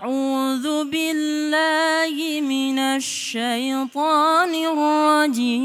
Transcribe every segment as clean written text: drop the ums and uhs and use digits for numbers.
أعوذ بالله من الشيطان الرجيم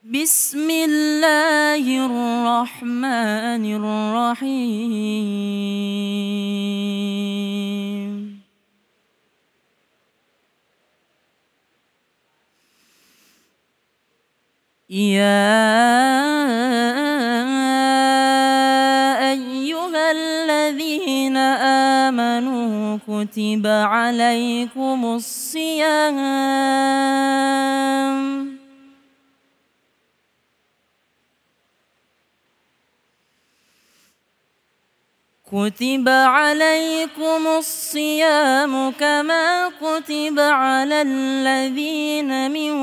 بسم الله الرحمن الرحيم يا أيها الذين آمنوا كتب عليكم الصيام كما كتب على الذين من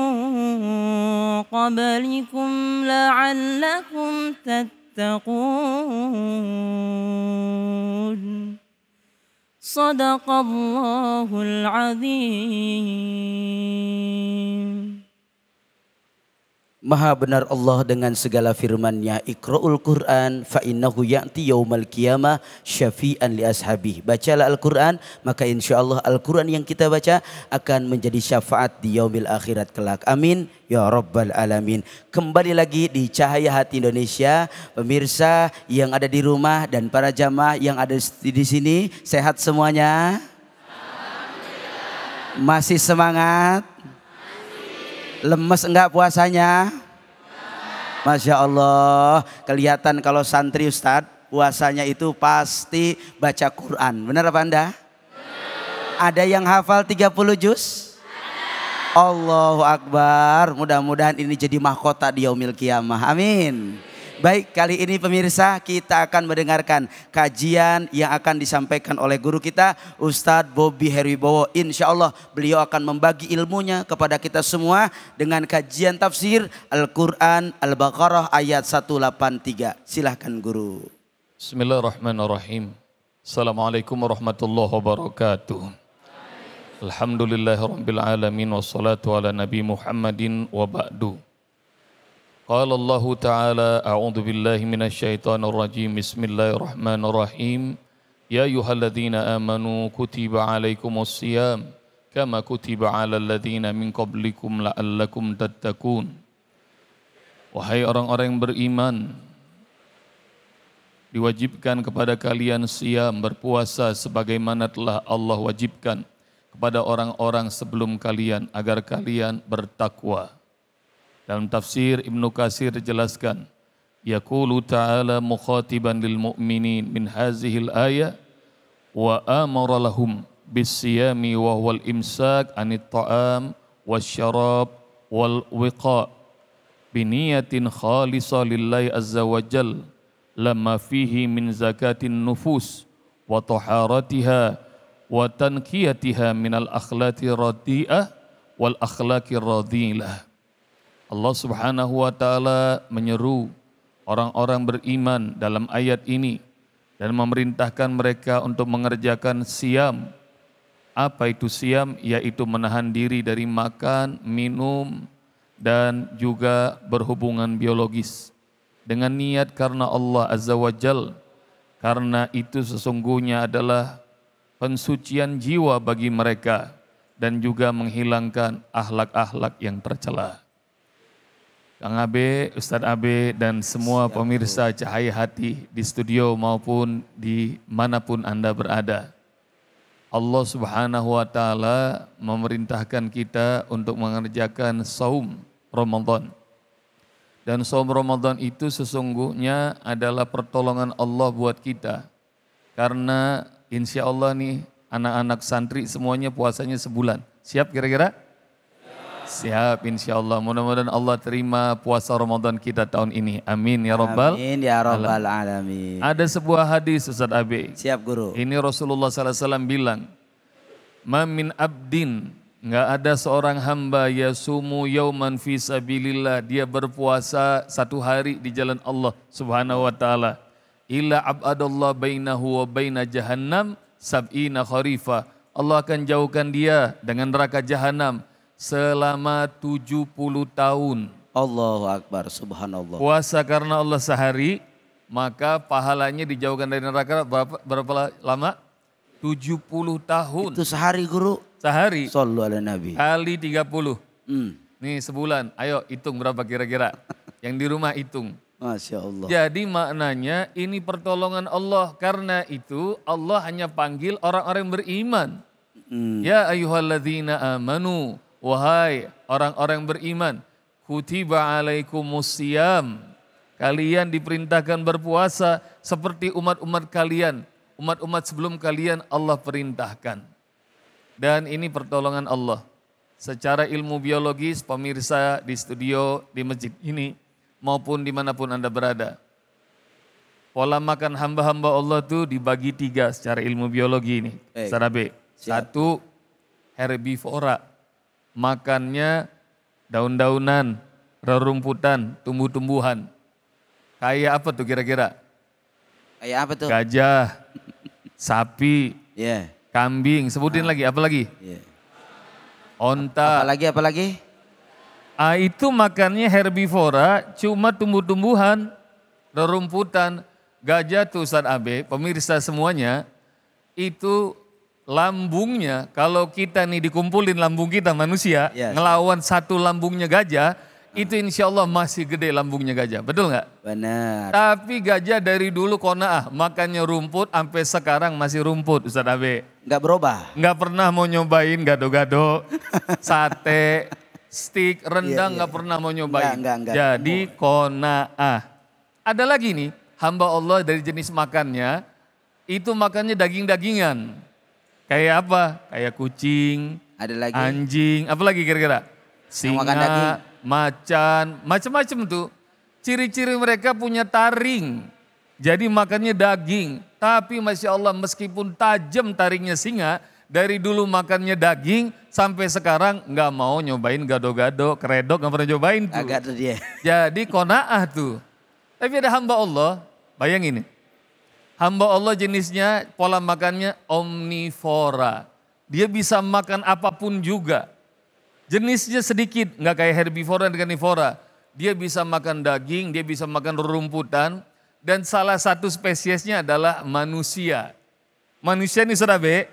قبلكم لعلكم تتقون صدق الله العظيم. Maha benar Allah dengan segala firman-Nya. Iqra'ul Qur'an fa innahu ya'ti yaumal qiyamah syafi'an li ashabih. Bacalah Al-Qur'an, maka insyaallah Al-Qur'an yang kita baca akan menjadi syafaat di yaumil akhirat kelak. Amin ya rabbal alamin. Kembali lagi di Cahaya Hati Indonesia, pemirsa yang ada di rumah dan para jamaah yang ada di sini, sehat semuanya? Masih semangat? Lemes enggak puasanya? Masya Allah, kelihatan kalau santri Ustadz puasanya itu pasti baca Quran. Benar apa Anda? Ada yang hafal 30 juz? Allahu Akbar, mudah-mudahan ini jadi mahkota di yaumil qiyamah. Amin. Baik, kali ini pemirsa kita akan mendengarkan kajian yang akan disampaikan oleh guru kita Ustadz Bobby Herwibowo. Insya Allah beliau akan membagi ilmunya kepada kita semua dengan kajian tafsir Al-Quran Al-Baqarah ayat 183. Silahkan guru. Bismillahirrahmanirrahim. Assalamualaikum warahmatullahi wabarakatuh. Alhamdulillahirabbil alamin wassalatu ala nabi Muhammadin wa ba'du. Qala Allah Ta'ala a'udzu billahi minasyaitonir rajim. Bismillahirrahmanirrahim. Ya ayyuhalladzina amanu kutiba 'alaikumus shiyam kama kutiba 'alal ladzina min qablikum la'allakum tattaqun. Wahai orang-orang yang beriman, diwajibkan kepada kalian siyam, berpuasa sebagaimana telah Allah wajibkan kepada orang-orang sebelum kalian agar kalian bertakwa. Dalam tafsir Ibnu Katsir dijelaskan, yaqulu ta'ala mukhatiban lil mu'minin min hazihil ayah wa amara lahum bis-siyami wa huwal imsak anit ta'am wasyarab wal wiqa biniyatin khalisah lillahi azza wa jal lamma fihi min zakatin nufus wa taharatiha wa tanqiyatiha minal akhlaqi radi'ah wal akhlaqi radilah. Allah Subhanahu wa Ta'ala menyeru orang-orang beriman dalam ayat ini dan memerintahkan mereka untuk mengerjakan siyam. Apa itu siyam? Yaitu menahan diri dari makan, minum, dan juga berhubungan biologis dengan niat karena Allah Azza wa Jal. Karena itu sesungguhnya adalah pensucian jiwa bagi mereka dan juga menghilangkan akhlak-akhlak yang tercela. Kang Abe, Ustadz Abe, dan semua pemirsa Cahaya Hati di studio maupun di manapun Anda berada. Allah Subhanahu wa Ta'ala memerintahkan kita untuk mengerjakan saum Ramadan. Dan saum Ramadan itu sesungguhnya adalah pertolongan Allah buat kita. Karena insya Allah nih anak-anak santri semuanya puasanya sebulan. Siap kira-kira? Siap insya Allah. Mudah-mudahan Allah terima puasa Ramadan kita tahun ini. Amin ya Rabbal. Amin ya Rabbal alamin. Ada sebuah hadis Ustadz Abi. Siap guru. Ini Rasulullah SAW bilang, ma min abdin, nggak ada seorang hamba yasumu yauman fi sabilillah, dia berpuasa satu hari di jalan Allah Subhanahu wa taala, illa abadallah bainahu wa baina jahannam sab'ina kharifa. Allah akan jauhkan dia dengan neraka jahanam selama 70 tahun. Allahu Akbar, subhanallah. Puasa karena Allah sehari, maka pahalanya dijauhkan dari neraka berapa lama? 70 tahun. Itu sehari guru? Sehari. Sallu ala Nabi. Kali 30. Hmm. Nih sebulan, ayo hitung berapa kira-kira. Yang di rumah hitung. Masya Allah. Jadi maknanya ini pertolongan Allah. Karena itu Allah hanya panggil orang-orang yang beriman. Ya ayyuhalladzina amanu. Wahai orang-orang beriman. Kutiba alaikumusiyam. Kalian diperintahkan berpuasa seperti umat-umat kalian. Umat-umat sebelum kalian Allah perintahkan. Dan ini pertolongan Allah. Secara ilmu biologis pemirsa di studio, di masjid ini maupun dimanapun Anda berada. Pola makan hamba-hamba Allah itu dibagi 3 secara ilmu biologi ini. Secara B. 1, herbivora. Makannya daun-daunan, rerumputan, tumbuh-tumbuhan. Kayak apa tuh kira-kira? Kayak apa tuh? Gajah, sapi, kambing, sebutin lagi, apa lagi? Onta. Apalagi? Itu makannya herbivora, cuma tumbuh-tumbuhan, rerumputan. Gajah tuh Ustaz Abe, pemirsa semuanya, itu lambungnya, kalau kita nih dikumpulin lambung kita manusia, ngelawan satu lambungnya gajah, itu insya Allah masih gede lambungnya gajah, betul nggak? Benar. Tapi gajah dari dulu konaah, makannya rumput, sampai sekarang masih rumput Ustaz Abe. Nggak berubah? Nggak pernah mau nyobain gado-gado, sate, stik, rendang, nggak pernah mau nyobain. Enggak. Jadi konaah. Ada lagi nih, hamba Allah dari jenis makannya, itu makannya daging-dagingan. Kayak apa? Kayak kucing, ada lagi, anjing, apa lagi kira-kira? Singa, macan, macam-macam tuh. Ciri-ciri mereka punya taring. Jadi makannya daging. Tapi Masya Allah meskipun tajam taringnya singa, dari dulu makannya daging, sampai sekarang nggak mau nyobain gado-gado, keredok, nggak pernah nyobain tuh. Agak tuh dia. Jadi konaah tuh. Tapi ada hamba Allah, bayangin nih. Hamba Allah jenisnya pola makannya omnivora. Dia bisa makan apapun juga. Jenisnya sedikit, nggak kayak herbivora dan carnivora. Dia bisa makan daging, dia bisa makan rerumputan. Dan salah satu spesiesnya adalah manusia. Manusia ini Saudara B,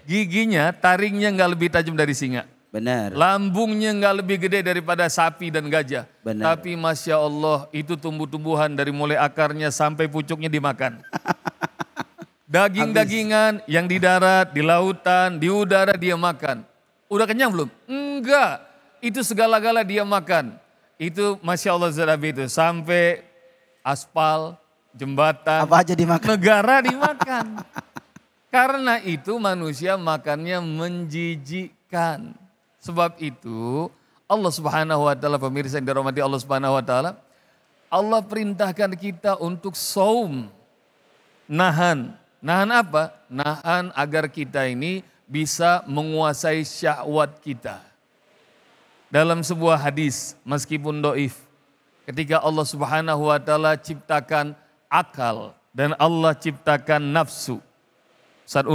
giginya, taringnya nggak lebih tajam dari singa. Benar. Lambungnya nggak lebih gede daripada sapi dan gajah. Benar. Tapi Masya Allah itu tumbuh-tumbuhan dari mulai akarnya sampai pucuknya dimakan. Daging-dagingan yang di darat, di lautan, di udara dia makan. Udah kenyang belum? Enggak. Itu segala-gala dia makan. Itu Masya Allah Zarabi itu. Sampai aspal, jembatan, apa aja dimakan. Negara dimakan. Karena itu manusia makannya menjijikkan. Sebab itu Allah Subhanahu wa taala, pemirsa yang dirahmati Allah Subhanahu wa taala, Allah perintahkan kita untuk saum. Nahan. Nahan apa? Nahan agar kita ini bisa menguasai syahwat kita. Dalam sebuah hadis, meskipun doif, ketika Allah Subhanahu wa taala ciptakan akal dan Allah ciptakan nafsu. Saat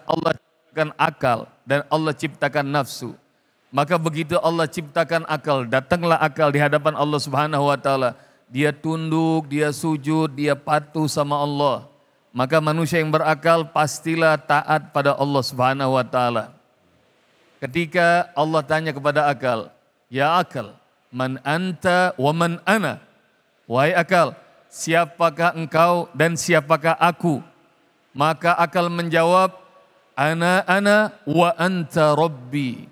Allah ciptakan akal dan Allah ciptakan nafsu. Maka begitu Allah ciptakan akal, datanglah akal di hadapan Allah Subhanahu wa taala. Dia tunduk, dia sujud, dia patuh sama Allah. Maka manusia yang berakal pastilah taat pada Allah Subhanahu wa taala. Ketika Allah tanya kepada akal, "Ya akal, man anta wa man ana?" Wahai akal, siapakah engkau dan siapakah aku? Maka akal menjawab, ana wa anta rabbi.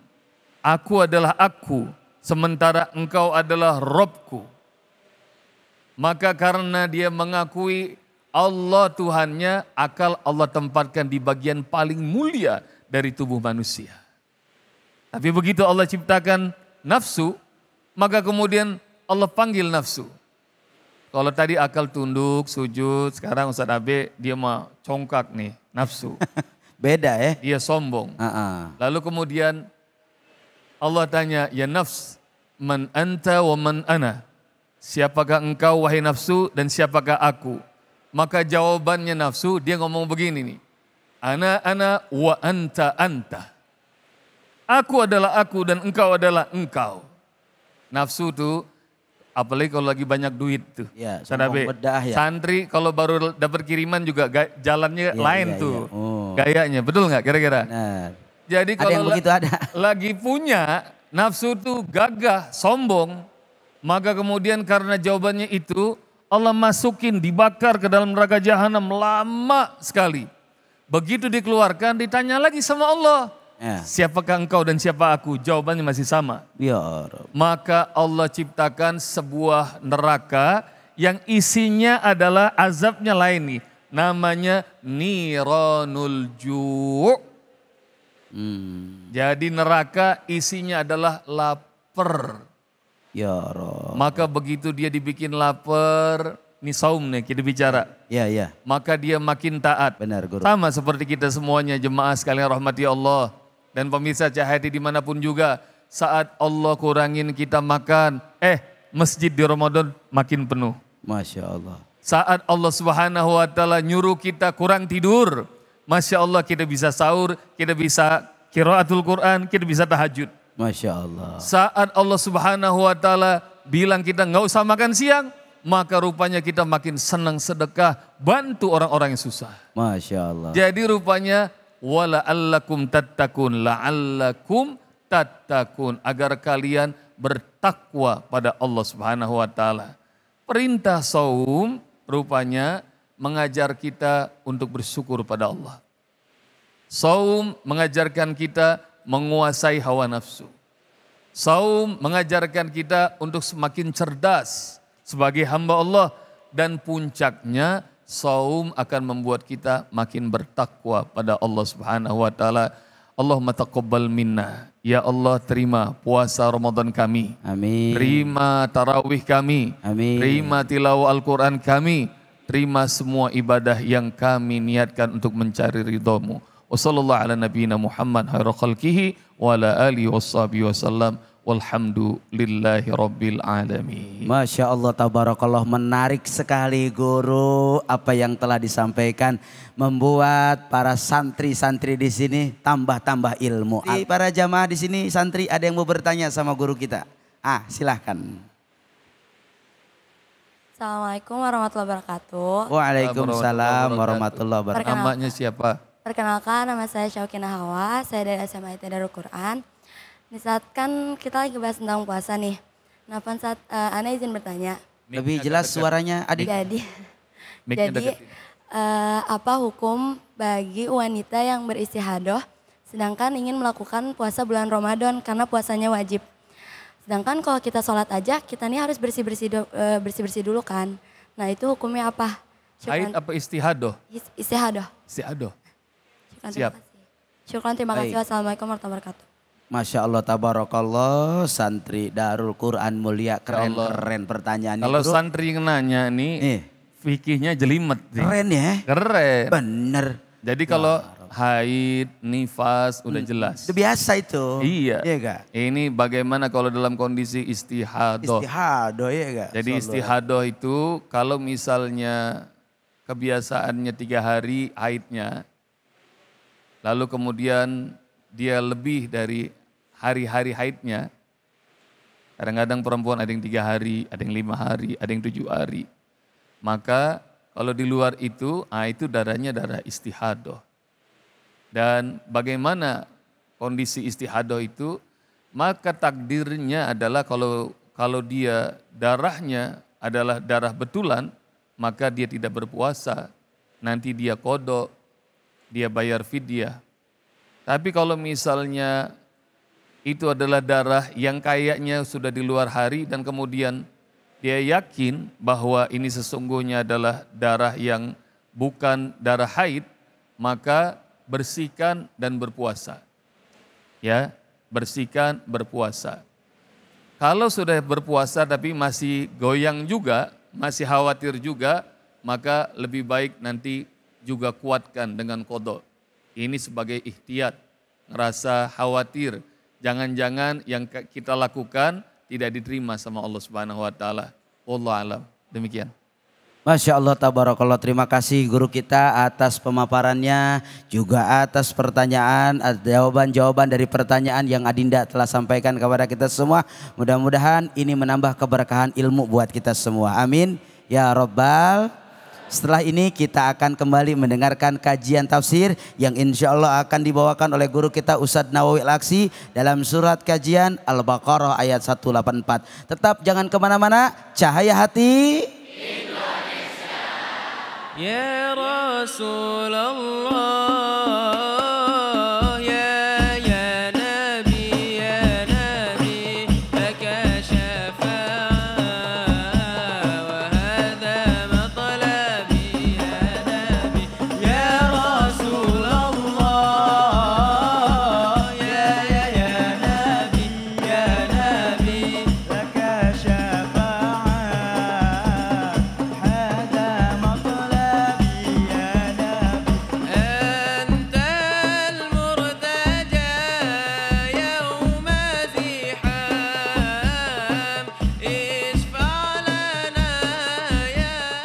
Aku adalah aku, sementara engkau adalah Rabbku. Maka karena dia mengakui Allah Tuhannya, akal Allah tempatkan di bagian paling mulia dari tubuh manusia. Tapi begitu Allah ciptakan nafsu, maka kemudian Allah panggil nafsu. Kalau tadi akal tunduk, sujud, sekarang Ustaz Abe dia mau congkak nih, nafsu. Beda ya? Dia sombong. Lalu kemudian Allah tanya, ya nafs, man anta wa man ana? Siapakah engkau wahai nafsu dan siapakah aku? Maka jawabannya nafsu, dia ngomong begini nih. Ana wa anta. Aku adalah aku dan engkau adalah engkau. Nafsu tuh, apalagi kalau lagi banyak duit tuh. Ya, Sadabe. sombong bedah ya. Santri kalau baru dapat kiriman juga jalannya Iya, lain iya, tuh. iya. Oh. Gayanya, betul nggak kira-kira? Nah, Jadi ada yang kalau begitu ada. lagi punya nafsu tuh gagah, sombong, maka kemudian karena jawabannya itu Allah masukin, dibakar ke dalam neraka jahanam lama sekali. Begitu dikeluarkan ditanya lagi sama Allah, Ya. siapakah engkau dan siapa aku? Jawabannya masih sama. Ya Rob. Maka Allah ciptakan sebuah neraka yang isinya adalah azabnya lain nih. Namanya niranul ju'. Jadi neraka isinya adalah lapar. Ya Rob. Maka begitu dia dibikin lapar, ini saum nih kita bicara. Ya, ya. Maka dia makin taat. Benar guru. Sama seperti kita semuanya jemaah sekalian rahmati Allah. Dan pemirsa Cahaya dimanapun juga. Saat Allah kurangin kita makan, masjid di Ramadan makin penuh. Masya Allah. Saat Allah Subhanahu wa taala nyuruh kita kurang tidur, Masya Allah kita bisa sahur, kita bisa qiraatul Quran, kita bisa tahajud. Masya Allah. Saat Allah Subhanahu wa taala bilang kita nggak usah makan siang, maka rupanya kita makin senang sedekah, bantu orang-orang yang susah. Masya Allah. Jadi rupanya wala'allakum tattakun, la'allakum tattakun, agar kalian bertakwa pada Allah Subhanahu wa taala. Perintah saum rupanya mengajar kita untuk bersyukur pada Allah. Saum mengajarkan kita menguasai hawa nafsu. Saum mengajarkan kita untuk semakin cerdas sebagai hamba Allah, dan puncaknya saum akan membuat kita makin bertakwa pada Allah Subhanahu wa taala. Allahumma taqabbal minna. Ya Allah, terima puasa Ramadan kami. Amin. Terima tarawih kami. Amin. Terima tilawah Al-Quran kami. Terima semua ibadah yang kami niatkan untuk mencari ridhamu. Wassallallahu ala nabiyina Muhammad khairu khalqihi wa ala alihi washabihi wasallam. Walhamdulillahi rabbil alamin. Masya Allah, tabarakallah, menarik sekali guru. Apa yang telah disampaikan membuat para santri-santri di sini tambah-tambah ilmu. Para jamaah di sini santri, ada yang mau bertanya sama guru kita? Silahkan. Assalamualaikum warahmatullahi wabarakatuh. Waalaikumsalam warahmatullahi wabarakatuh. Namanya siapa? Perkenalkan, nama saya Syaukinah Hawa, saya dari SMA IT Darul Quran. Di saat kan kita lagi bahas tentang puasa nih. Nah, saat Ana izin bertanya. Lebih jelas suaranya adik. Jadi apa hukum bagi wanita yang beristihadah sedangkan ingin melakukan puasa bulan Ramadan karena puasanya wajib. Sedangkan kalau kita sholat aja, kita nih harus bersih-bersih dulu kan. Nah, itu hukumnya apa? Haid apa istihadoh? Istihadah. Istihadoh. Siap. Syukran, terima kasih. Wassalamualaikum warahmatullahi wabarakatuh. Masya Allah, tabarakallah, santri Darul Quran mulia, keren pertanyaannya. Kalau santri yang nanya nih, fikihnya jelimet. Keren ya? Keren. Bener. Jadi kalau haid, nifas, udah jelas. Itu biasa itu. Iya. Iya gak? Ini bagaimana kalau dalam kondisi istihadoh. Istihadoh, iya gak? Jadi istihadoh itu kalau misalnya kebiasaannya 3 hari haidnya, lalu kemudian dia lebih dari hari-hari haidnya. Kadang-kadang perempuan ada yang 3 hari, ada yang 5 hari, ada yang 7 hari. Maka kalau di luar itu darahnya darah istihadoh. Dan bagaimana kondisi istihadoh itu? Maka takdirnya adalah kalau dia darahnya adalah darah betulan, maka dia tidak berpuasa. Nanti dia qadha, dia bayar fidyah. Tapi kalau misalnya itu adalah darah yang kayaknya sudah di luar hari dan kemudian dia yakin bahwa ini sesungguhnya adalah darah yang bukan darah haid, maka bersihkan dan berpuasa. Ya, bersihkan, berpuasa. Kalau sudah berpuasa tapi masih goyang juga, masih khawatir juga, maka lebih baik nanti juga kuatkan dengan qadha. Ini sebagai ihtiyat, ngerasa khawatir. Jangan-jangan yang kita lakukan tidak diterima sama Allah Subhanahu wa taala. Wallahu alam. Demikian. Masya Allah, tabarakallah. Terima kasih guru kita atas pemaparannya, juga atas pertanyaan, jawaban-jawaban dari pertanyaan yang Adinda telah sampaikan kepada kita semua. Mudah-mudahan ini menambah keberkahan ilmu buat kita semua. Amin ya Rabbal. Setelah ini kita akan kembali mendengarkan kajian tafsir yang insya Allah akan dibawakan oleh guru kita Ustadz Nawawi Al-Aksi dalam surat kajian Al-Baqarah ayat 184. Tetap jangan kemana-mana, cahaya hati. يا رسول الله